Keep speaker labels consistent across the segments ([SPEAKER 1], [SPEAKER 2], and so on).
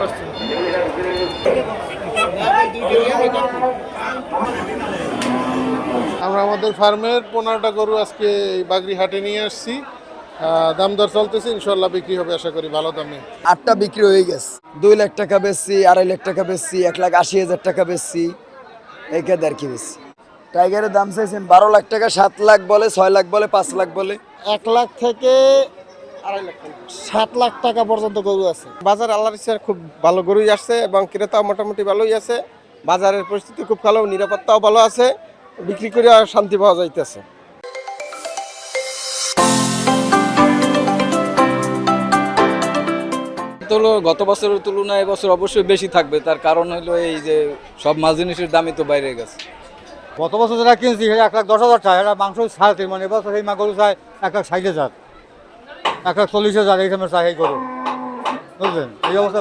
[SPEAKER 1] পারছি। আমরা আমাদের ফার্মের 15টা গরু আজকে বাগরি হাটে নিয়ে আসছি। দাম দর চলতেছে, ইনশাল্লাহ বিক্রি হবে আশা করি ভালো দামে।
[SPEAKER 2] 8টা বিক্রি হয়ে গেছে। 2 লাখ টাকা বেচছি, 2.5 লাখ টাকা বেচছি, 1,80,000 টাকা বেচছি, এই কাদে আর কি বেচছি। টাইগারের দাম চাইছেন 12 লাখ টাকা, 7 লাখ বলে, 6 লাখ বলে, 5 লাখ বলে।
[SPEAKER 1] 1 লাখ থেকে 7 লাখ টাকা পর্যন্ত গরু আছে। বাজার আল্লাহর ইচ্ছায় খুব ভালো গরুই আসছে এবং ক্রেতা মোটামুটি ভালোই আছে। বাজারের পরিস্থিতি খুব ভালো, নিরাপত্তাও ভালো আছে, বিক্রি করে শান্তি পাওয়া যাইতেছে।
[SPEAKER 3] গত বছরের তুলনায় এবছর অবশ্যই বেশি থাকবে, তার কারণ হলো এই যে সব মাছ জিনিসের দামই তো বাইরে গেছে।
[SPEAKER 4] গত বছর যেটা কিনছি 1,10,000 টাকা, এটা মাংস 3.5 মানে এবছর এই মা গরু চায় 1,60,000, 1,40,000 এই সময় চাই এই গরু, বুঝলেন? এই অবস্থা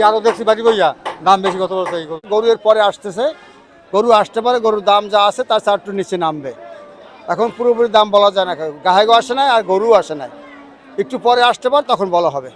[SPEAKER 4] আরো দেখছি বাড়ি বইয়া দাম বেশি গত বছর এই
[SPEAKER 2] গরু এর পরে আসতেছে, গরু আসতে পারে, গরুর দাম যা আছে তার চারটু নিচে নামবে। এখন পুরোপুরি দাম বলা যায় না, গাহেগো আসে নাই আর গরু আসে নাই, একটু পরে আসতে পারে, তখন বলা হবে।